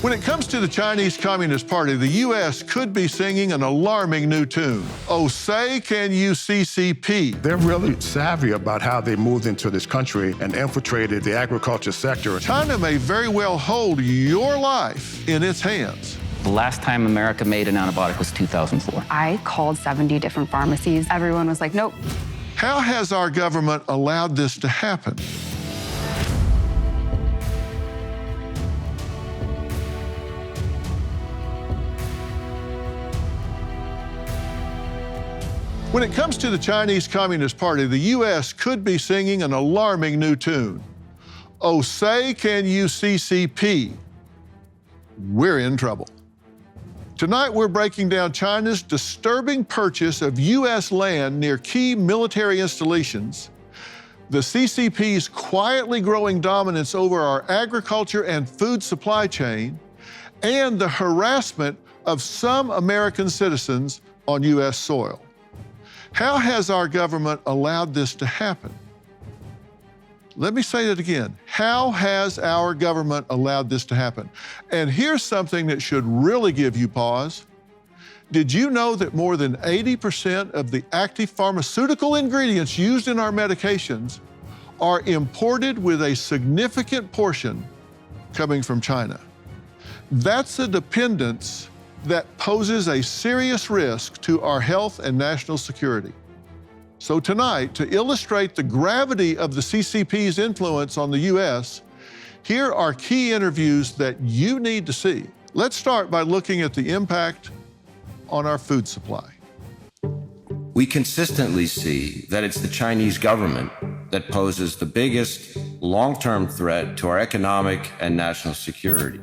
When it comes to the Chinese Communist Party, the U.S. could be singing an alarming new tune. Oh, say can you CCP? They're really savvy about how they moved into this country and infiltrated the agriculture sector. China may very well hold your life in its hands. The last time America made an antibiotic was 2004. I called 70 different pharmacies. Everyone was like, nope. How has our government allowed this to happen? When it comes to the Chinese Communist Party, the U.S. could be singing an alarming new tune. Oh, say can you CCP? We're in trouble. Tonight, we're breaking down China's disturbing purchase of U.S. land near key military installations, the CCP's quietly growing dominance over our agriculture and food supply chain, and the harassment of some American citizens on U.S. soil. How has our government allowed this to happen? Let me say that again. How has our government allowed this to happen? And here's something that should really give you pause. Did you know that more than 80% of the active pharmaceutical ingredients used in our medications are imported with a significant portion coming from China? That's a dependence that poses a serious risk to our health and national security. So tonight, to illustrate the gravity of the CCP's influence on the U.S., here are key interviews that you need to see. Let's start by looking at the impact on our food supply. We consistently see that it's the Chinese government that poses the biggest long-term threat to our economic and national security.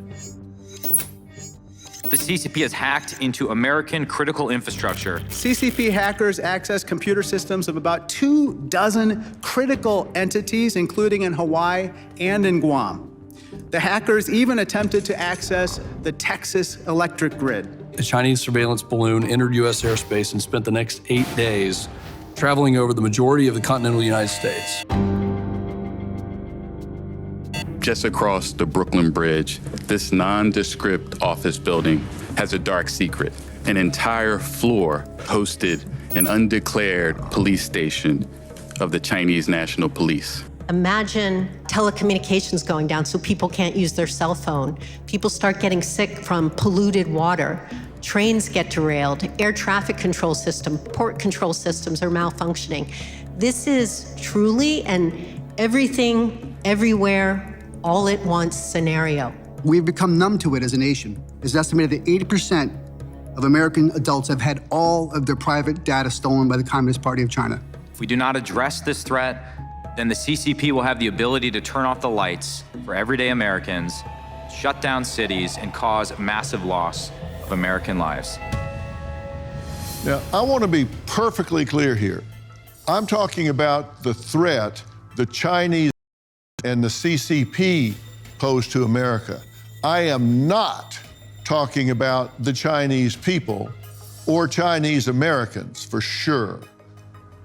The CCP has hacked into American critical infrastructure. CCP hackers access computer systems of about 24 critical entities, including in Hawaii and in Guam. The hackers even attempted to access the Texas electric grid. A Chinese surveillance balloon entered U.S. airspace and spent the next 8 days traveling over the majority of the continental United States. Just across the Brooklyn Bridge, this nondescript office building has a dark secret. An entire floor hosted an undeclared police station of the Chinese National Police. Imagine telecommunications going down so people can't use their cell phone. People start getting sick from polluted water. Trains get derailed. Air traffic control system, port control systems are malfunctioning. This is truly an everything, everywhere, all at once scenario. We've become numb to it as a nation. It's estimated that 80% of American adults have had all of their private data stolen by the Communist Party of China. If we do not address this threat, then the CCP will have the ability to turn off the lights for everyday Americans, shut down cities, and cause massive loss of American lives. Now, I want to be perfectly clear here. I'm talking about the threat the Chinese and the CCP pose to America. I am not talking about the Chinese people or Chinese Americans, for sure.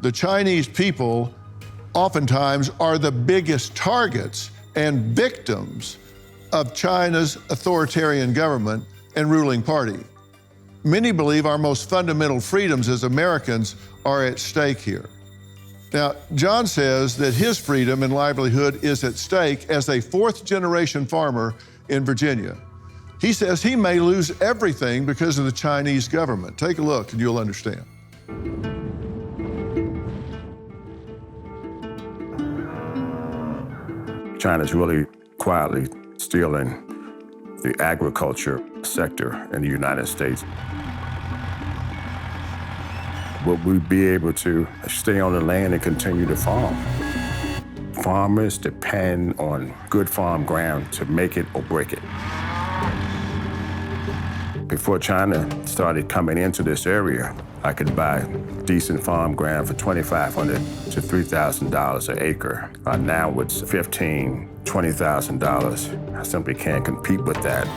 The Chinese people oftentimes are the biggest targets and victims of China's authoritarian government and ruling party. Many believe our most fundamental freedoms as Americans are at stake here. Now, John says that his freedom and livelihood is at stake as a fourth-generation farmer in Virginia. He says he may lose everything because of the Chinese government. Take a look and you'll understand. China's really quietly stealing the agriculture sector in the United States. Will we be able to stay on the land and continue to farm? Farmers depend on good farm ground to make it or break it. Before China started coming into this area, I could buy decent farm ground for $2,500 to $3,000 an acre. Now it's $15,000, $20,000. I simply can't compete with that.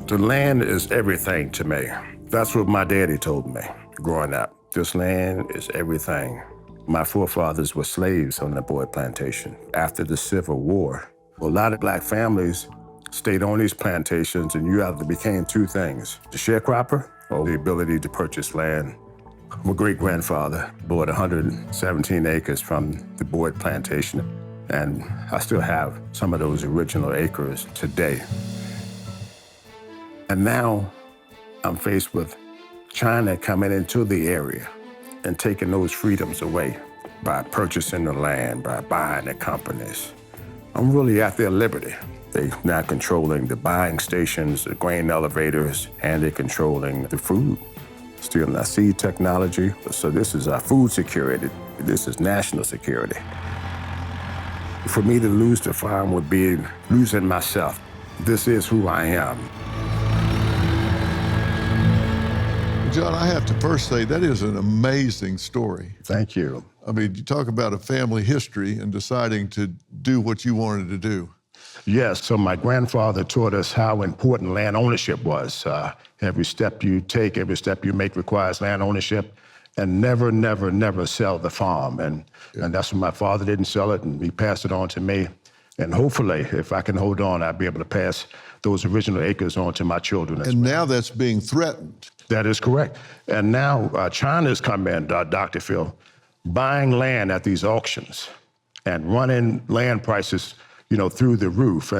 The land is everything to me. That's what my daddy told me growing up. This land is everything. My forefathers were slaves on the Boyd plantation. After the Civil War, a lot of black families stayed on these plantations, and you either became two things, the sharecropper or the ability to purchase land. My great-grandfather bought 117 acres from the Boyd plantation, and I still have some of those original acres today. And now I'm faced with China coming into the area and taking those freedoms away by purchasing the land, by buying the companies. I'm really at their liberty. They're now controlling the buying stations, the grain elevators, and they're controlling the food. Stealing our seed technology. So this is our food security. This is national security. For me to lose the farm would be losing myself. This is who I am. John, I have to first say that is an amazing story. Thank you. I mean, you talk about a family history and deciding to do what you wanted to do. Yes, so my grandfather taught us how important land ownership was. Every step you take, every step you make requires land ownership, and never, never, never sell the farm. And that's when my father didn't sell it, and he passed it on to me. And hopefully, if I can hold on, I'll be able to pass those original acres on to my children as well. And now that's being threatened. That is correct. And now China's come in, Dr. Phil, buying land at these auctions and running land prices, through the roof.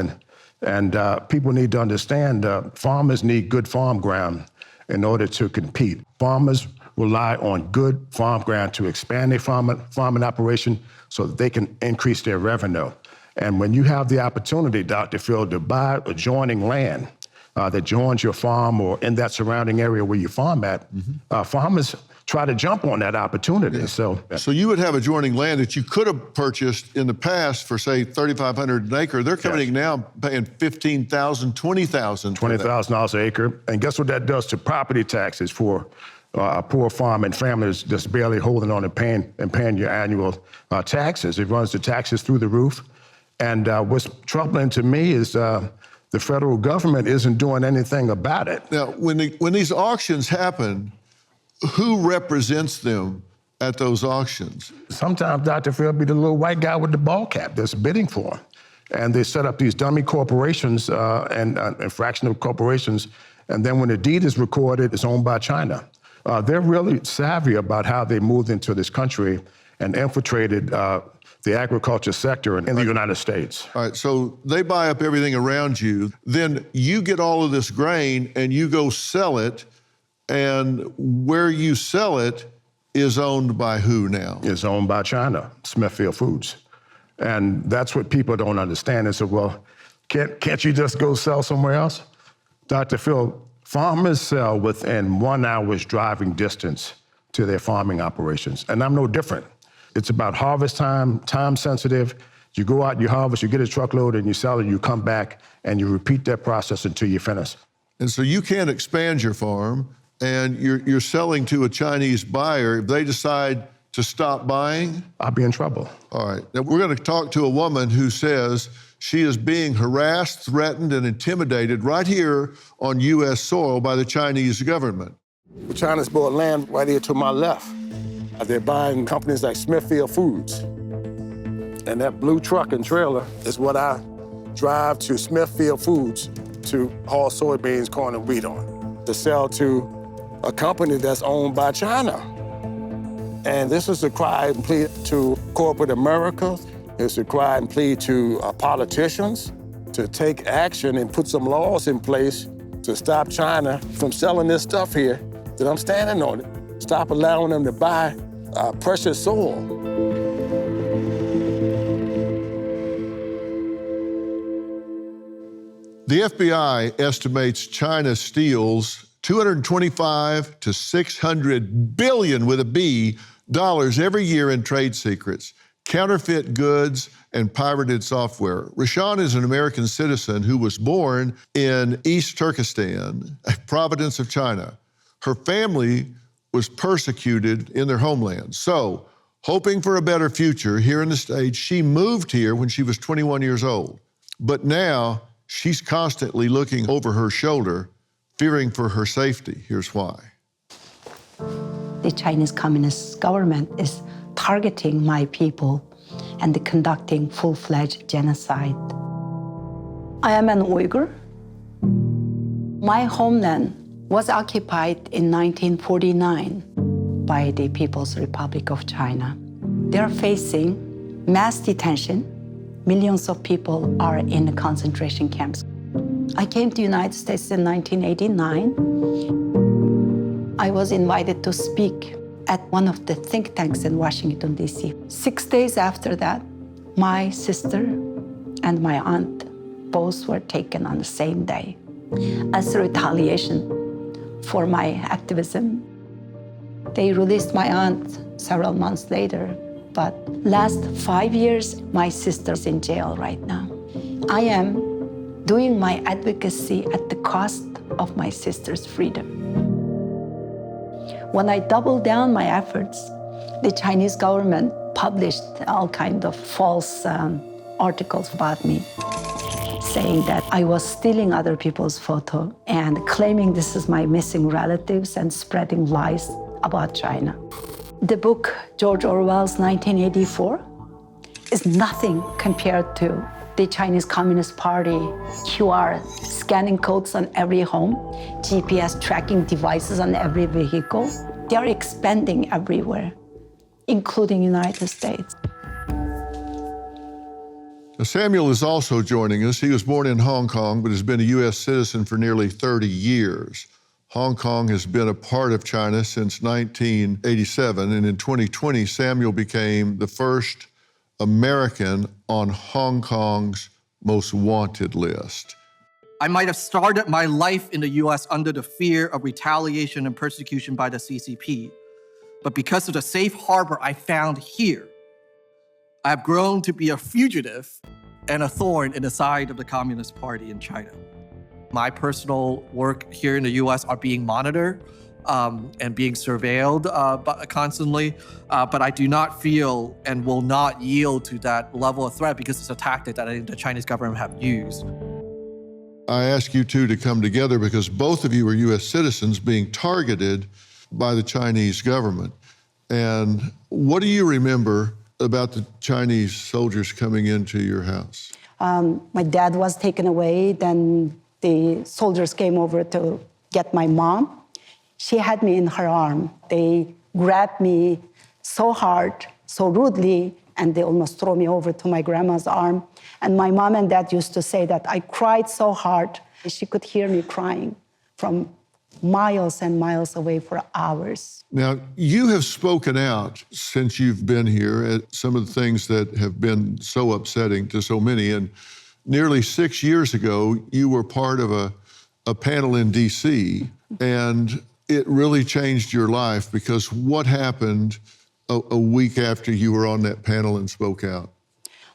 And people need to understand farmers need good farm ground in order to compete. Farmers rely on good farm ground to expand their farming operation so that they can increase their revenue. And when you have the opportunity, Dr. Phil, to buy adjoining land that joins your farm or in that surrounding area where you farm at, farmers try to jump on that opportunity. Yeah. So you would have adjoining land that you could have purchased in the past for, say, $3,500 an acre. They're coming now paying $15,000, $20,000. $20,000 an acre. And guess what that does to property taxes for a poor farming families just barely holding on and paying your annual taxes. It runs the taxes through the roof. And what's troubling to me is the federal government isn't doing anything about it. Now, when these auctions happen, who represents them at those auctions? Sometimes, Dr. Phil, it'll be the little white guy with the ball cap that's bidding for them. And they set up these dummy corporations and fractional corporations. And then when the deed is recorded, it's owned by China. They're really savvy about how they moved into this country and infiltrated the agriculture sector in the United States. All right, so they buy up everything around you. Then you get all of this grain and you go sell it. And where you sell it is owned by who now? It's owned by China, Smithfield Foods. And that's what people don't understand. They say, well, can't you just go sell somewhere else? Dr. Phil, farmers sell within 1 hour's driving distance to their farming operations. And I'm no different. It's about harvest time, time sensitive. You go out, you harvest, you get a truckload and you sell it, you come back and you repeat that process until you finish. And so you can't expand your farm and you're selling to a Chinese buyer. If they decide to stop buying, I'll be in trouble. All right. Now we're going to talk to a woman who says she is being harassed, threatened, and intimidated right here on U.S. soil by the Chinese government. China's bought land right here to my left. They're buying companies like Smithfield Foods. And that blue truck and trailer is what I drive to Smithfield Foods to haul soybeans, corn, and wheat on, to sell to a company that's owned by China. And this is a cry and plea to corporate America. It's a cry and plea to politicians to take action and put some laws in place to stop China from selling this stuff here that I'm standing on it. Stop allowing them to buy precious soil. The FBI estimates China steals $225 to $600 billion with a B dollars every year in trade secrets, counterfeit goods, and pirated software. Rashawn is an American citizen who was born in East Turkestan, a province of China. Her family was persecuted in their homeland. So, hoping for a better future here in the States, she moved here when she was 21 years old. But now, she's constantly looking over her shoulder, fearing for her safety. Here's why. The Chinese Communist government is targeting my people and conducting full-fledged genocide. I am an Uyghur. My homeland was occupied in 1949 by the People's Republic of China. They're facing mass detention. Millions of people are in the concentration camps. I came to the United States in 1989. I was invited to speak at one of the think tanks in Washington, D.C. 6 days after that, my sister and my aunt both were taken on the same day as a retaliation for my activism. They released my aunt several months later, but last 5 years, my sister's in jail right now. I am doing my advocacy at the cost of my sister's freedom. When I doubled down my efforts, the Chinese government published all kinds of false articles about me, saying that I was stealing other people's photo and claiming this is my missing relatives and spreading lies about China. The book, George Orwell's 1984, is nothing compared to the Chinese Communist Party QR scanning codes on every home, GPS tracking devices on every vehicle. They are expanding everywhere, including the United States. Now, Samuel is also joining us. He was born in Hong Kong, but has been a U.S. citizen for nearly 30 years. Hong Kong has been a part of China since 1987, and in 2020, Samuel became the first American on Hong Kong's most wanted list. I might have started my life in the US under the fear of retaliation and persecution by the CCP, but because of the safe harbor I found here, I have grown to be a fugitive and a thorn in the side of the Communist Party in China. My personal work here in the US are being monitored and being surveilled constantly, but I do not feel and will not yield to that level of threat because it's a tactic that I think the Chinese government have used. I ask you two to come together because both of you are U.S. citizens being targeted by the Chinese government. And what do you remember about the Chinese soldiers coming into your house? My dad was taken away, then the soldiers came over to get my mom. She had me in her arm. They grabbed me so hard, so rudely, and they almost threw me over to my grandma's arm. And my mom and dad used to say that I cried so hard, she could hear me crying from miles and miles away for hours. Now, you have spoken out since you've been here at some of the things that have been so upsetting to so many. And nearly 6 years ago, you were part of a panel in D.C., and it really changed your life because what happened a week after you were on that panel and spoke out?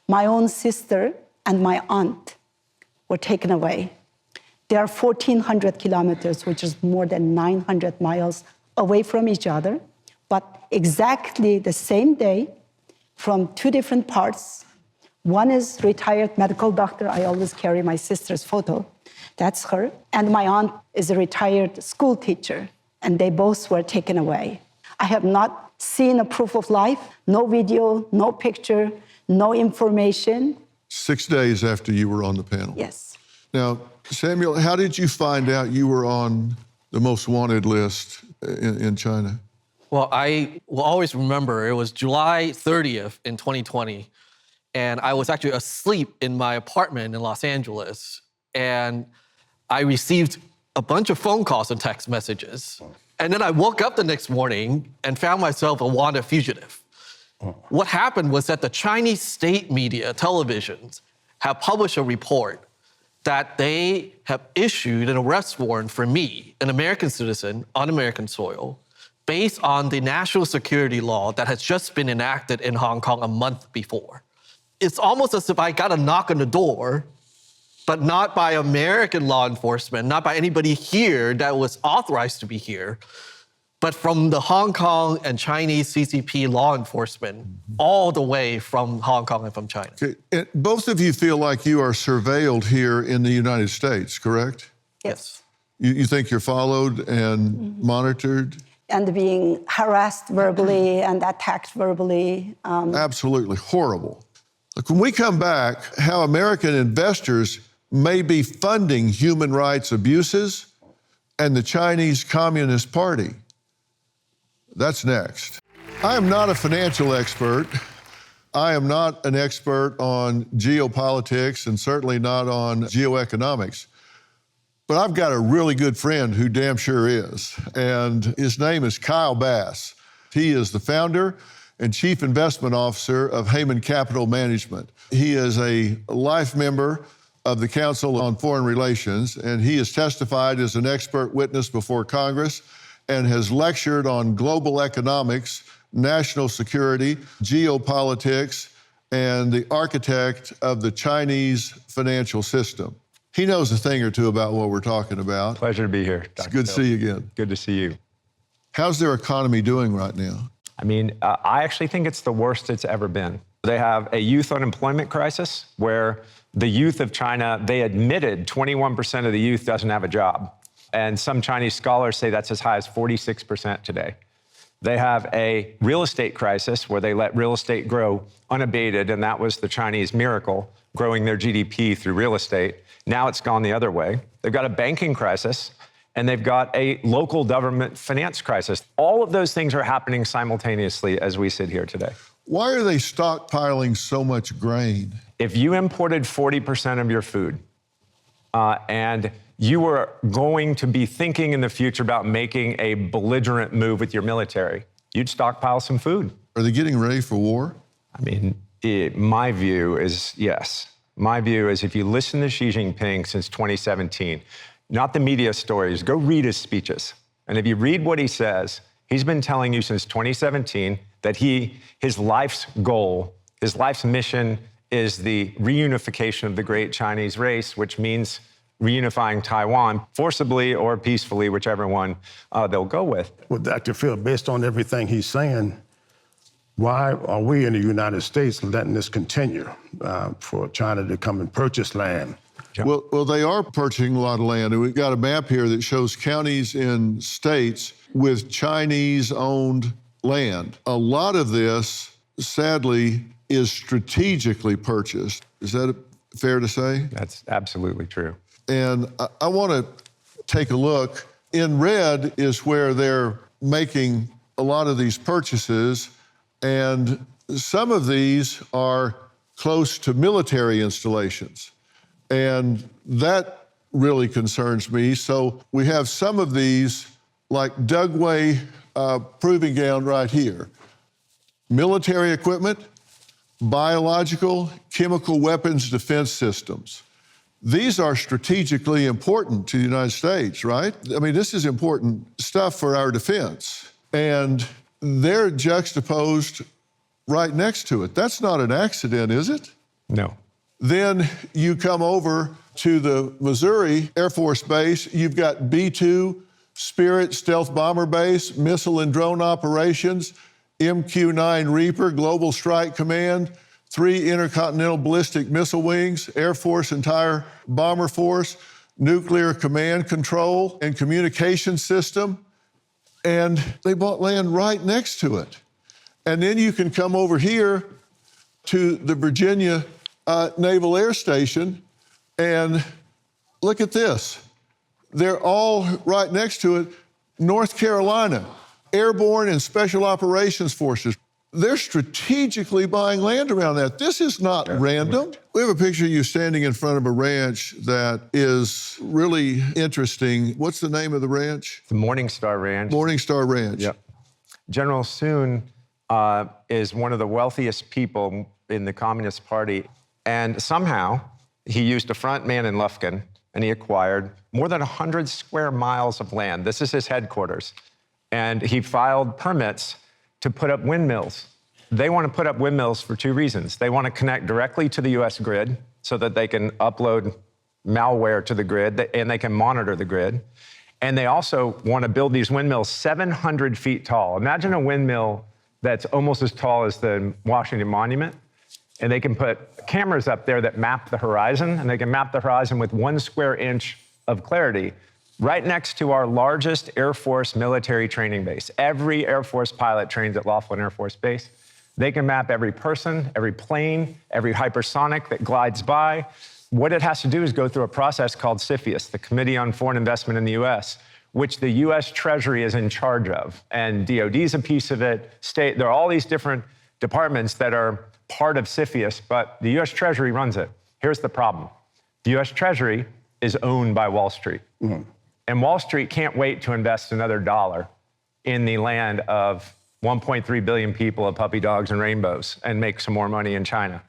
My own sister and my aunt were taken away. They are 1,400 kilometers, which is more than 900 miles away from each other, but exactly the same day from two different parts. One is retired medical doctor. I always carry my sister's photo. That's her. And my aunt is a retired school teacher, and they both were taken away. I have not seen a proof of life, no video, no picture, no information. 6 days after you were on the panel? Yes. Now, Samuel, how did you find out you were on the most wanted list in China? Well, I will always remember it was July 30th in 2020, and I was actually asleep in my apartment in Los Angeles, and I received a bunch of phone calls and text messages. And then I woke up the next morning and found myself a wanted fugitive. What happened was that the Chinese state media, televisions, have published a report that they have issued an arrest warrant for me, an American citizen on American soil, based on the national security law that has just been enacted in Hong Kong a month before. It's almost as if I got a knock on the door, but not by American law enforcement, not by anybody here that was authorized to be here, but from the Hong Kong and Chinese CCP law enforcement, all the way from Hong Kong and from China. Okay. And both of you feel like you are surveilled here in the United States, correct? Yes. You think you're followed and monitored? And being harassed verbally and attacked verbally. Absolutely horrible. Look, when we come back, how American investors may be funding human rights abuses and the Chinese Communist Party. That's next. I am not a financial expert. I am not an expert on geopolitics and certainly not on geoeconomics. But I've got a really good friend who damn sure is, and his name is Kyle Bass. He is the founder and chief investment officer of Heyman Capital Management. He is a life member of the Council on Foreign Relations, and he has testified as an expert witness before Congress and has lectured on global economics, national security, geopolitics, and the architect of the Chinese financial system. He knows a thing or two about what we're talking about. Pleasure to be here, Dr. It's good to see you again. Good to see you. How's their economy doing right now? I mean, I actually think it's the worst it's ever been. They have a youth unemployment crisis where the youth of China, they admitted 21% of the youth doesn't have a job. And some Chinese scholars say that's as high as 46% today. They have a real estate crisis where they let real estate grow unabated, and that was the Chinese miracle, growing their GDP through real estate. Now it's gone the other way. They've got a banking crisis, and they've got a local government finance crisis. All of those things are happening simultaneously as we sit here today. Why are they stockpiling so much grain? If you imported 40% of your food, and you were going to be thinking in the future about making a belligerent move with your military, you'd stockpile some food. Are they getting ready for war? I mean, my view is yes. My view is if you listen to Xi Jinping since 2017, not the media stories, go read his speeches. And if you read what he says, he's been telling you since 2017 that his life's goal, his life's mission is the reunification of the great Chinese race, which means reunifying Taiwan forcibly or peacefully, whichever one they'll go with. Well, Dr. Phil, based on everything he's saying, why are we in the United States letting this continue for China to come and purchase land? Well, they are purchasing a lot of land. And we've got a map here that shows counties in states with Chinese-owned land. A lot of this, sadly, is strategically purchased. Is that fair to say? That's absolutely true. And I want to take a look. In red is where they're making a lot of these purchases, and some of these are close to military installations. And that really concerns me. So we have some of these, like Dugway Proving Ground right here. Military equipment, biological, chemical weapons defense systems. These are strategically important to the United States, right? I mean, this is important stuff for our defense. And they're juxtaposed right next to it. That's not an accident, is it? No. Then you come over to the Missouri Air Force Base. You've got B-2 Spirit Stealth Bomber Base, missile and drone operations, MQ-9 Reaper, Global Strike Command, 3 intercontinental ballistic missile wings, Air Force entire bomber force, nuclear command control and communication system. And they bought land right next to it. And then you can come over here to the Virginia Naval Air Station and look at this. They're all right next to it. North Carolina, Airborne and Special Operations Forces. They're strategically buying land around that. This is not random. We have a picture of you standing in front of a ranch that is really interesting. What's the name of the ranch? The Morningstar Ranch. Morningstar Ranch. Yep. General Soon is one of the wealthiest people in the Communist Party. And somehow he used a front man in Lufkin and he acquired more than 100 square miles of land. This is his headquarters. And he filed permits to put up windmills. They want to put up windmills for 2 reasons. They want to connect directly to the US grid so that they can upload malware to the grid and they can monitor the grid. And they also want to build these windmills 700 feet tall. Imagine a windmill that's almost as tall as the Washington Monument. And they can put cameras up there that map the horizon, and they can map the horizon with 1 square inch of clarity right next to our largest Air Force military training base. Every Air Force pilot trains at Laughlin Air Force Base. They can map every person, every plane, every hypersonic that glides by. What it has to do is go through a process called CFIUS, the Committee on Foreign Investment in the U.S., which the U.S. Treasury is in charge of. And DOD is a piece of it. There are all these different departments that are part of CFIUS, but the U.S. Treasury runs it. Here's the problem. The U.S. Treasury is owned by Wall Street. Mm-hmm. And Wall Street can't wait to invest another dollar in the land of 1.3 billion people of puppy dogs and rainbows and make some more money in China.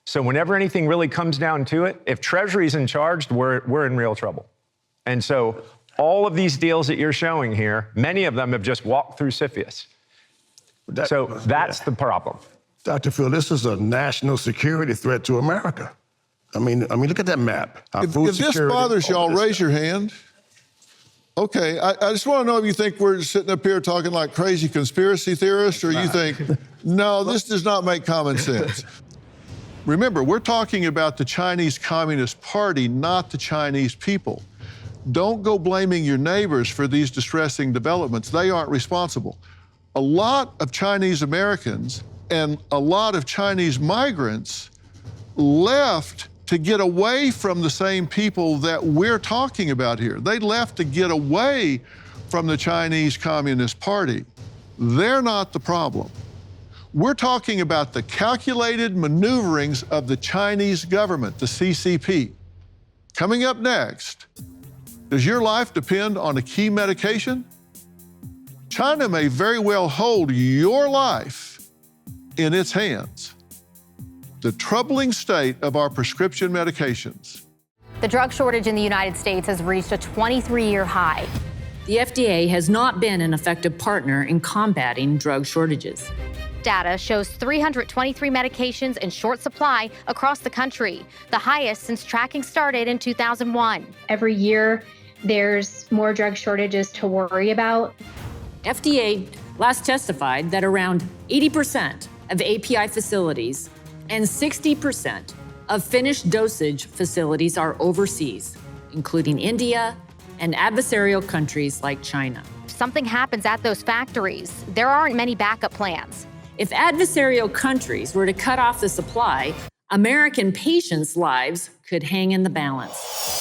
So whenever anything really comes down to it, if Treasury's in charge, we're in real trouble. And so all of these deals that you're showing here, many of them have just walked through CFIUS. So that's the problem. Dr. Phil, this is a national security threat to America. I mean, look at that map. If this bothers y'all, raise your hand. Okay, I just want to know if you think we're sitting up here talking like crazy conspiracy theorists, or you think, no, this does not make common sense. Remember, we're talking about the Chinese Communist Party, not the Chinese people. Don't go blaming your neighbors for these distressing developments. They aren't responsible. A lot of Chinese Americans and a lot of Chinese migrants left to get away from the same people that we're talking about here. They left to get away from the Chinese Communist Party. They're not the problem. We're talking about the calculated maneuverings of the Chinese government, the CCP. Coming up next, does your life depend on a key medication? China may very well hold your life in its hands. The troubling state of our prescription medications. The drug shortage in the United States has reached a 23-year high. The FDA has not been an effective partner in combating drug shortages. Data shows 323 medications in short supply across the country, the highest since tracking started in 2001. Every year, there's more drug shortages to worry about. FDA last testified that around 80% of API facilities and 60% of finished dosage facilities are overseas, including India and adversarial countries like China. If something happens at those factories, there aren't many backup plans. If adversarial countries were to cut off the supply, American patients' lives could hang in the balance.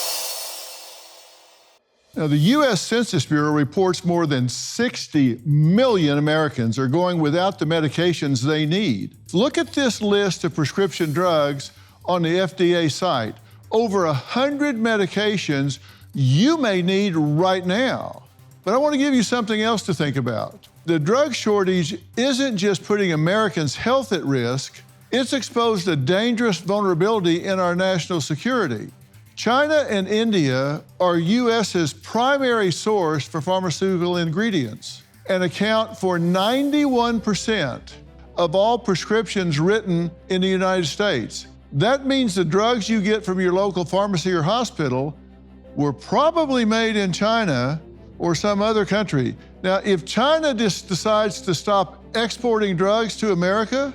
Now, the U.S. Census Bureau reports more than 60 million Americans are going without the medications they need. Look at this list of prescription drugs on the FDA site. Over 100 medications you may need right now. But I want to give you something else to think about. The drug shortage isn't just putting Americans' health at risk, it's exposed a dangerous vulnerability in our national security. China and India are U.S.'s primary source for pharmaceutical ingredients and account for 91% of all prescriptions written in the United States. That means the drugs you get from your local pharmacy or hospital were probably made in China or some other country. Now, if China just decides to stop exporting drugs to America,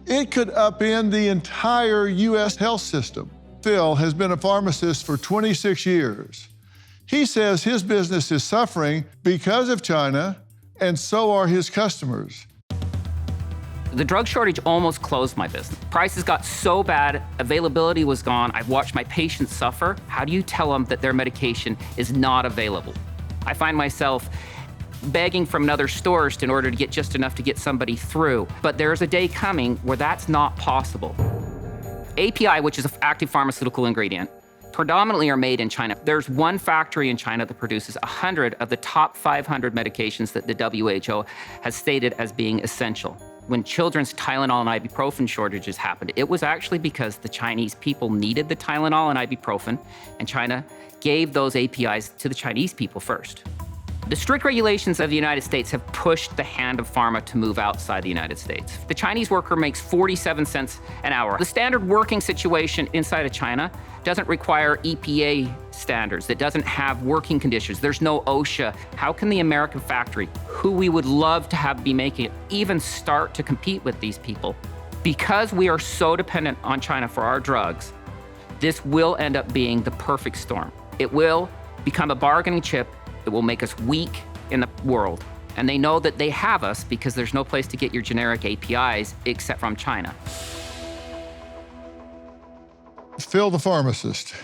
it could upend the entire U.S. health system. Phil has been a pharmacist for 26 years. He says his business is suffering because of China, and so are his customers. The drug shortage almost closed my business. Prices got so bad, availability was gone. I've watched my patients suffer. How do you tell them that their medication is not available? I find myself begging from other stores in order to get just enough to get somebody through. But there's a day coming where that's not possible. API, which is an active pharmaceutical ingredient, predominantly are made in China. There's one factory in China that produces 100 of the top 500 medications that the WHO has stated as being essential. When children's Tylenol and ibuprofen shortages happened, it was actually because the Chinese people needed the Tylenol and ibuprofen, and China gave those APIs to the Chinese people first. The strict regulations of the United States have pushed the hand of pharma to move outside the United States. The Chinese worker makes 47 cents an hour. The standard working situation inside of China doesn't require EPA standards. It doesn't have working conditions. There's no OSHA. How can the American factory, who we would love to have be making it, even start to compete with these people? Because we are so dependent on China for our drugs, this will end up being the perfect storm. It will become a bargaining chip. It will make us weak in the world. And they know that they have us because there's no place to get your generic APIs except from China. Phil the pharmacist.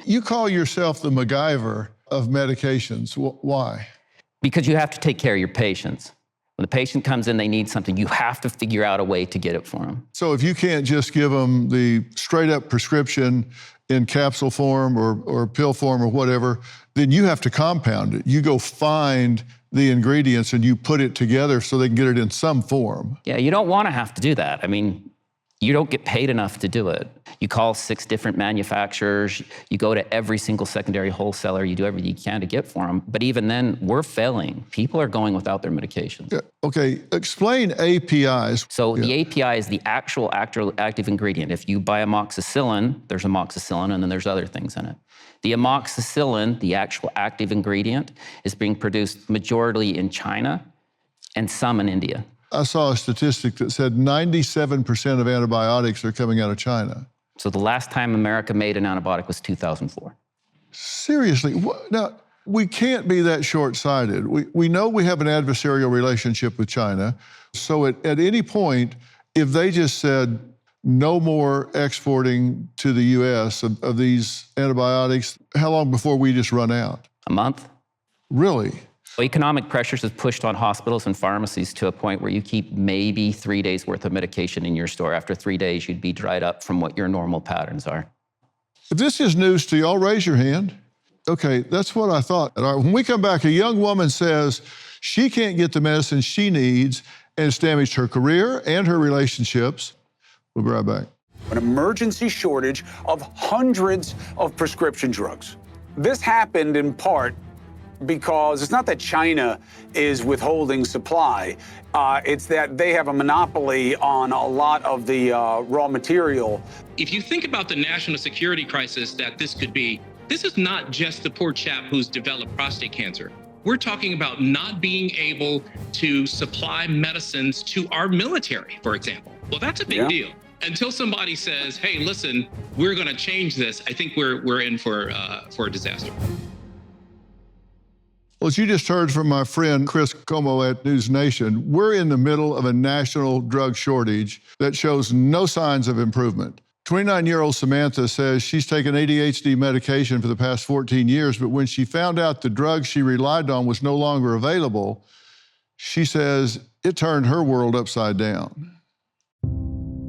You call yourself the MacGyver of medications. Why? Because you have to take care of your patients. When the patient comes in, they need something, you have to figure out a way to get it for them. So if you can't just give them the straight up prescription in capsule form or pill form or whatever, then you have to compound it. You go find the ingredients and you put it together so they can get it in some form. Yeah, you don't want to have to do that. I mean, you don't get paid enough to do it. You call 6 different manufacturers, you go to every single secondary wholesaler, you do everything you can to get for them. But even then, we're failing. People are going without their medications. Yeah. Okay, explain APIs. So the API is the actual active ingredient. If you buy amoxicillin, there's amoxicillin and then there's other things in it. The amoxicillin, the actual active ingredient, is being produced majority in China and some in India. I saw a statistic that said 97% of antibiotics are coming out of China. So the last time America made an antibiotic was 2004. Seriously, now, we can't be that short-sighted. We know we have an adversarial relationship with China. So at any point, if they just said no more exporting to the US of these antibiotics, how long before we just run out? A month. Really? Economic pressures have pushed on hospitals and pharmacies to a point where you keep maybe 3 days worth of medication in your store. After 3 days, you'd be dried up from what your normal patterns are. If this is news to you, all raise your hand. Okay, that's what I thought. All right, when we come back, a young woman says she can't get the medicine she needs and it's damaged her career and her relationships. We'll be right back. An emergency shortage of hundreds of prescription drugs. This happened in part because it's not that China is withholding supply, it's that they have a monopoly on a lot of the raw material. If you think about the national security crisis that this could be, this is not just the poor chap who's developed prostate cancer. We're talking about not being able to supply medicines to our military, for example. Well, that's a big deal. Until somebody says, hey, listen, we're gonna change this, I think we're in for a disaster. Well, as you just heard from my friend Chris Como at News Nation, we're in the middle of a national drug shortage that shows no signs of improvement. 29-year-old Samantha says she's taken ADHD medication for the past 14 years, but when she found out the drug she relied on was no longer available, she says it turned her world upside down.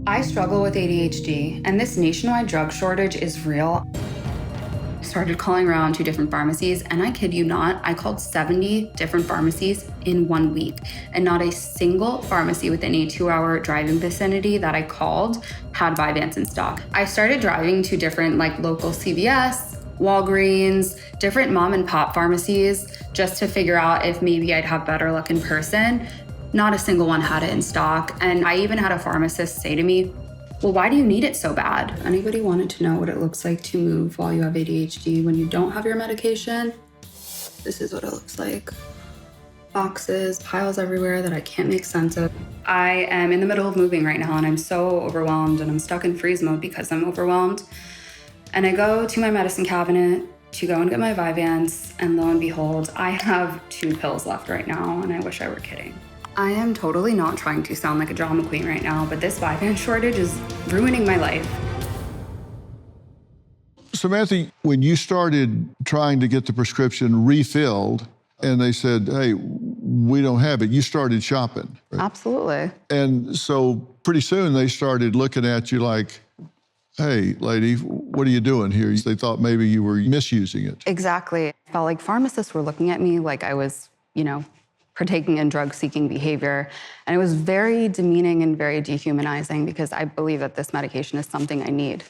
I struggle with ADHD, and this nationwide drug shortage is real. I started calling around to different pharmacies, and I kid you not, I called 70 different pharmacies in 1 week, and not a single pharmacy within a 2-hour driving vicinity that I called had Vyvanse in stock. I started driving to different local CVS, Walgreens, different mom and pop pharmacies just to figure out if maybe I'd have better luck in person. Not a single one had it in stock, and I even had a pharmacist say to me, well, why do you need it so bad? Anybody wanted to know what it looks like to move while you have ADHD when you don't have your medication? This is what it looks like. Boxes, piles everywhere that I can't make sense of. I am in the middle of moving right now and I'm so overwhelmed and I'm stuck in freeze mode because I'm overwhelmed. And I go to my medicine cabinet to go and get my Vyvanse, and lo and behold, I have 2 pills left right now and I wish I were kidding. I am totally not trying to sound like a drama queen right now, but this Vyvanse shortage is ruining my life. Samantha, when you started trying to get the prescription refilled and they said, hey, we don't have it, you started shopping. Right? Absolutely. And so pretty soon they started looking at you like, hey, lady, what are you doing here? They thought maybe you were misusing it. Exactly. I felt like pharmacists were looking at me like I was, partaking in drug-seeking behavior. And it was very demeaning and very dehumanizing because I believe that this medication is something I need.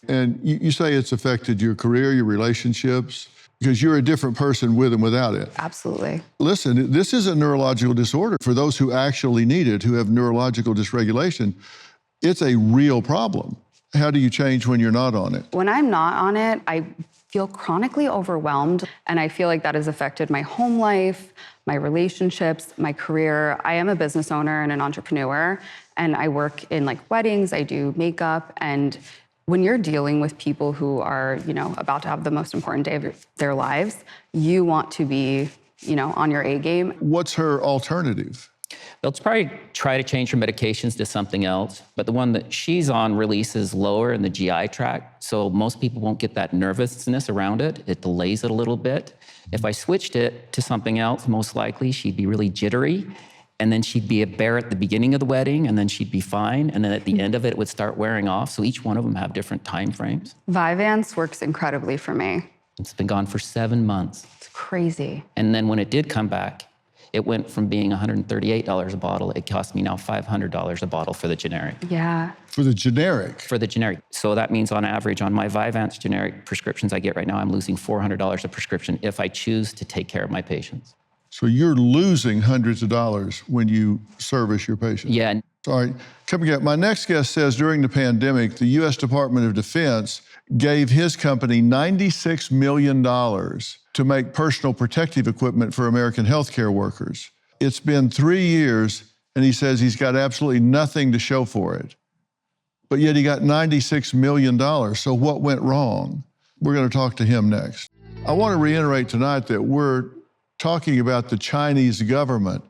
And you say it's affected your career, your relationships, because you're a different person with and without it. Absolutely. Listen, this is a neurological disorder. For those who actually need it, who have neurological dysregulation, it's a real problem. How do you change when you're not on it? When I'm not on it, I feel chronically overwhelmed, and I feel like that has affected my home life, my relationships, my career. I am a business owner and an entrepreneur, and I work in weddings, I do makeup, and when you're dealing with people who are, about to have the most important day of their lives, you want to be, on your A game. What's her alternative? They'll probably try to change her medications to something else, but the one that she's on releases lower in the GI tract, so most people won't get that nervousness around it. It delays it a little bit. If I switched it to something else, most likely she'd be really jittery, and then she'd be a bear at the beginning of the wedding, and then she'd be fine, and then at the end of it, it would start wearing off. So each one of them have different time frames. Vyvanse works incredibly for me. It's been gone for 7 months. It's crazy. And then when it did come back, it went from being $138 a bottle, it cost me now $500 a bottle for the generic. Yeah. For the generic? For the generic. So that means on average, on my Vyvanse generic prescriptions I get right now, I'm losing $400 a prescription if I choose to take care of my patients. So you're losing hundreds of dollars when you service your patients? Yeah. All right, coming up, my next guest says during the pandemic, the U.S. Department of Defense gave his company $96 million to make personal protective equipment for American healthcare workers. It's been 3 years, and he says he's got absolutely nothing to show for it. But yet he got $96 million, so what went wrong? We're going to talk to him next. I want to reiterate tonight that we're talking about the Chinese government,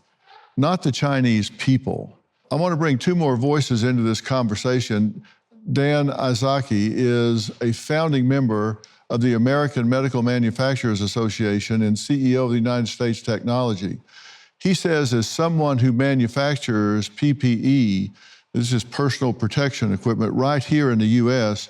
not the Chinese people. I want to bring two more voices into this conversation. Dan Izaki is a founding member of the American Medical Manufacturers Association and CEO of the United States Technology. He says, as someone who manufactures PPE, this is personal protection equipment, right here in the U.S.,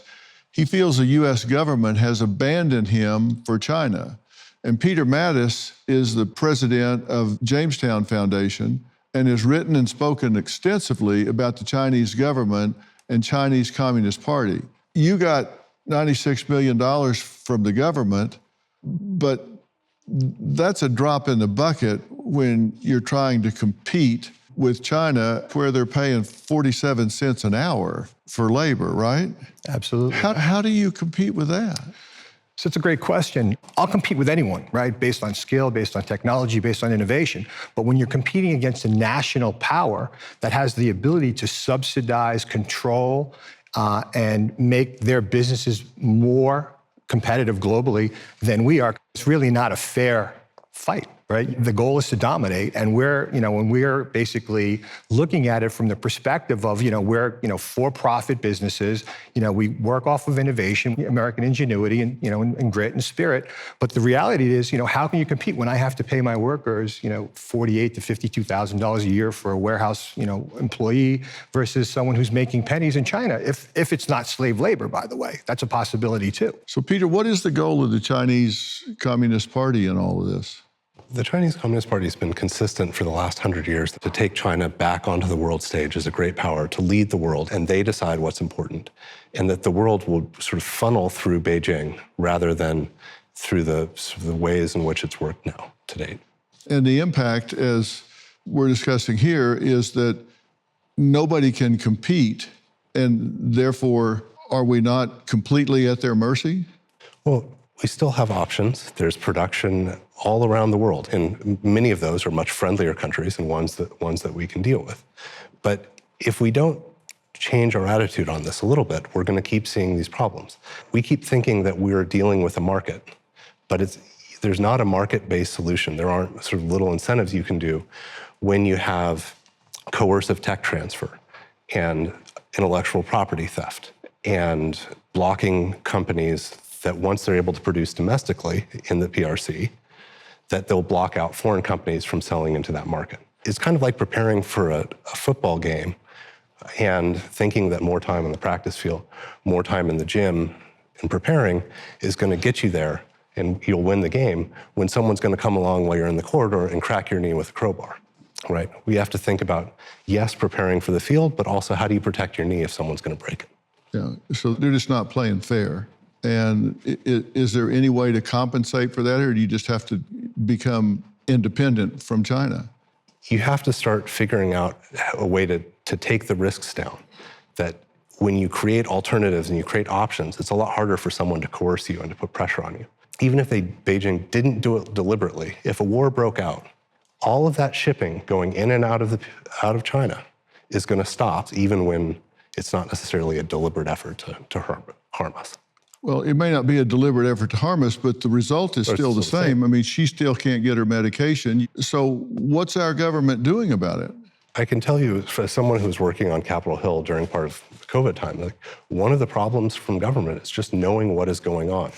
he feels the U.S. government has abandoned him for China. And Peter Mattis is the president of Jamestown Foundation and has written and spoken extensively about the Chinese government and Chinese Communist Party. You got $96 million from the government, but that's a drop in the bucket when you're trying to compete with China, where they're paying 47 cents an hour for labor, right? Absolutely. How do you compete with that? So it's a great question. I'll compete with anyone, right? Based on skill, based on technology, based on innovation. But when you're competing against a national power that has the ability to subsidize, control, and make their businesses more competitive globally than we are, it's really not a fair fight, right? The goal is to dominate, and when we're basically looking at it from the perspective of, we're, for-profit businesses, we work off of innovation, American ingenuity, and grit and spirit. But the reality is, how can you compete when I have to pay my workers, $48,000 to $52,000 a year for a warehouse, employee versus someone who's making pennies in China? If it's not slave labor, by the way, that's a possibility too. So, Peter, what is the goal of the Chinese Communist Party in all of this? The Chinese Communist Party has been consistent for the last 100 years to take China back onto the world stage as a great power, to lead the world, and they decide what's important, and that the world will sort of funnel through Beijing rather than through the ways in which it's worked now to date. And the impact, as we're discussing here, is that nobody can compete, and therefore, are we not completely at their mercy? Well, we still have options. There's production all around the world, and many of those are much friendlier countries and ones that we can deal with. But if we don't change our attitude on this a little bit, we're going to keep seeing these problems. We keep thinking that we're dealing with a market, but there's not a market-based solution. There aren't sort of little incentives you can do when you have coercive tech transfer and intellectual property theft and blocking companies that once they're able to produce domestically in the PRC, that they'll block out foreign companies from selling into that market. It's kind of like preparing for a football game and thinking that more time on the practice field, more time in the gym and preparing is going to get you there and you'll win the game when someone's going to come along while you're in the corridor and crack your knee with a crowbar, right? We have to think about, yes, preparing for the field, but also how do you protect your knee if someone's going to break it? Yeah, so they're just not playing fair. And is there any way to compensate for that, or do you just have to become independent from China? You have to start figuring out a way to take the risks down. That when you create alternatives and you create options, it's a lot harder for someone to coerce you and to put pressure on you. Even if Beijing didn't do it deliberately, if a war broke out, all of that shipping going in and out of China is going to stop, even when it's not necessarily a deliberate effort to harm us. Well, it may not be a deliberate effort to harm us, but the result is still the same. I mean, she still can't get her medication. So what's our government doing about it? I can tell you, as someone who was working on Capitol Hill during part of COVID time, like, one of the problems from government is just knowing what is going on.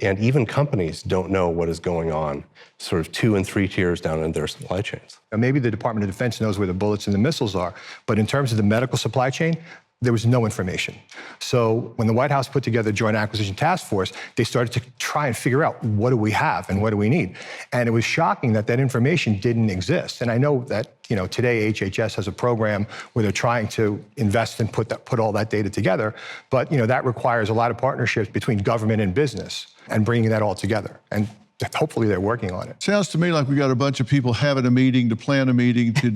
And even companies don't know what is going on sort of 2 and 3 tiers down in their supply chains. Now, maybe the Department of Defense knows where the bullets and the missiles are, but in terms of the medical supply chain, there was no information. So when the White House put together the Joint Acquisition Task Force, they started to try and figure out, what do we have and what do we need? And it was shocking that that information didn't exist. And I know that, today HHS has a program where they're trying to invest and put all that data together, but that requires a lot of partnerships between government and business and bringing that all together. And hopefully they're working on it. Sounds to me like we got a bunch of people having a meeting, to plan a meeting, to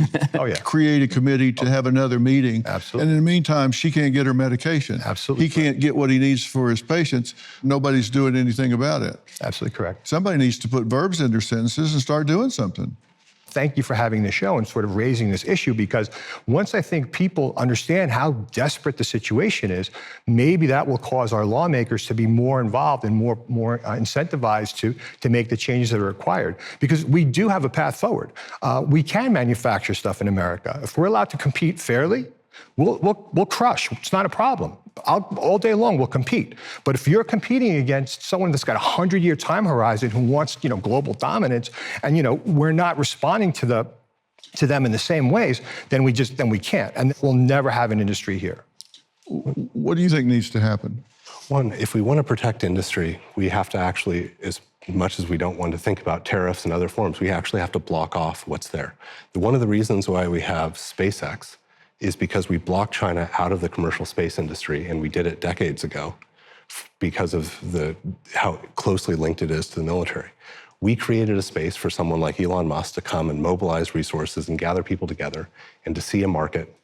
create a committee, to have another meeting. Absolutely. And in the meantime, she can't get her medication. Absolutely. He can't get what he needs for his patients. Nobody's doing anything about it. Absolutely correct. Somebody needs to put verbs in their sentences and start doing something. Thank you for having this show and sort of raising this issue, because once I think people understand how desperate the situation is, maybe that will cause our lawmakers to be more involved and more incentivized to make the changes that are required. Because we do have a path forward. We can manufacture stuff in America. If we're allowed to compete fairly, we'll crush. It's not a problem. All day long, we'll compete. But if you're competing against someone that's got a 100-year time horizon who wants, global dominance, and we're not responding to them in the same ways, then we can't, and we'll never have an industry here. What do you think needs to happen? One, if we want to protect industry, we have to actually, as much as we don't want to think about tariffs and other forms, we actually have to block off what's there. One of the reasons why we have SpaceX is because we blocked China out of the commercial space industry, and we did it decades ago because of how closely linked it is to the military. We created a space for someone like Elon Musk to come and mobilize resources and gather people together and to see a market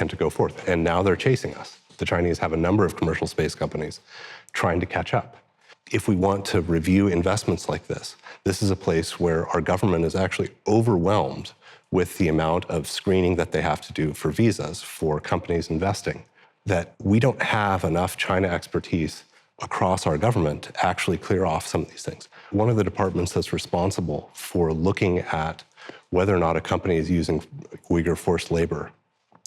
and to go forth. And now they're chasing us. The Chinese have a number of commercial space companies trying to catch up. If we want to review investments like this, this is a place where our government is actually overwhelmed with the amount of screening that they have to do for visas for companies investing, that we don't have enough China expertise across our government to actually clear off some of these things. One of the departments that's responsible for looking at whether or not a company is using Uyghur forced labor,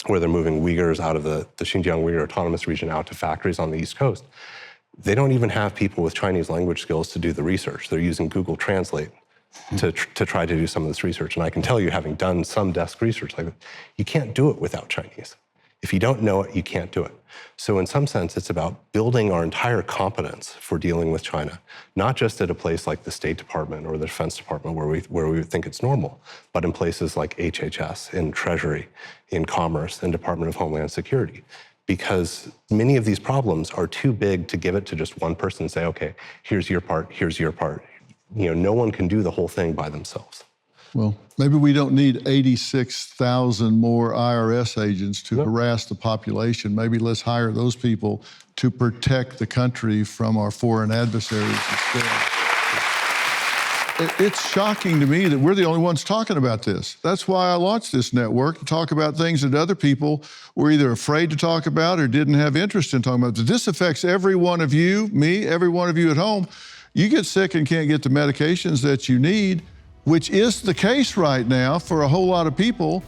where they're moving Uyghurs out of the Xinjiang Uyghur Autonomous Region out to factories on the East Coast, they don't even have people with Chinese language skills to do the research. They're using Google Translate to try to do some of this research. And I can tell you, having done some desk research like that, you can't do it without Chinese. If you don't know it, you can't do it. So in some sense, it's about building our entire competence for dealing with China, not just at a place like the State Department or the Defense Department where we think it's normal, but in places like HHS, in Treasury, in Commerce, and Department of Homeland Security. Because many of these problems are too big to give it to just one person and say, okay, here's your part, here's your part. No one can do the whole thing by themselves. Well, maybe we don't need 86,000 more IRS agents to harass the population. Maybe let's hire those people to protect the country from our foreign adversaries instead. It's shocking to me that we're the only ones talking about this. That's why I launched this network, to talk about things that other people were either afraid to talk about or didn't have interest in talking about. This affects every one of you, me, every one of you at home. You get sick and can't get the medications that you need, which is the case right now for a whole lot of people.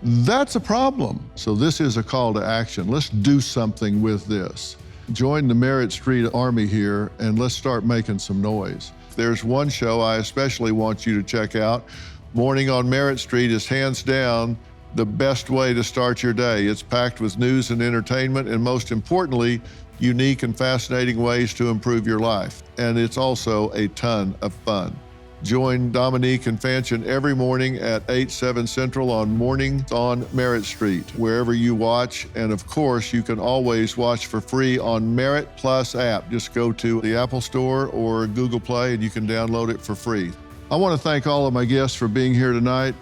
That's a problem. So this is a call to action. Let's do something with this. Join the Merritt Street Army here, and let's start making some noise. There's one show I especially want you to check out. Morning on Merritt Street is hands down the best way to start your day. It's packed with news and entertainment, and most importantly, unique and fascinating ways to improve your life. And it's also a ton of fun. Join Dominique and Fanchon every morning at 8/7 Central on Mornings on Merritt Street, wherever you watch. And of course, you can always watch for free on Merit Plus app. Just go to the Apple Store or Google Play and you can download it for free. I want to thank all of my guests for being here tonight.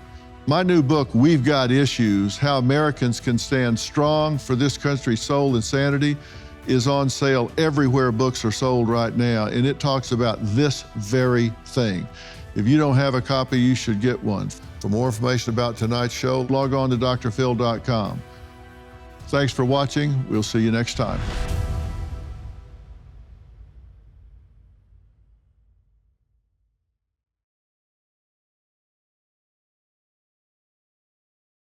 My new book, We've Got Issues, How Americans Can Stand Strong for This Country's Soul and Sanity, is on sale everywhere books are sold right now, and it talks about this very thing. If you don't have a copy, you should get one. For more information about tonight's show, log on to drphil.com. Thanks for watching. We'll see you next time.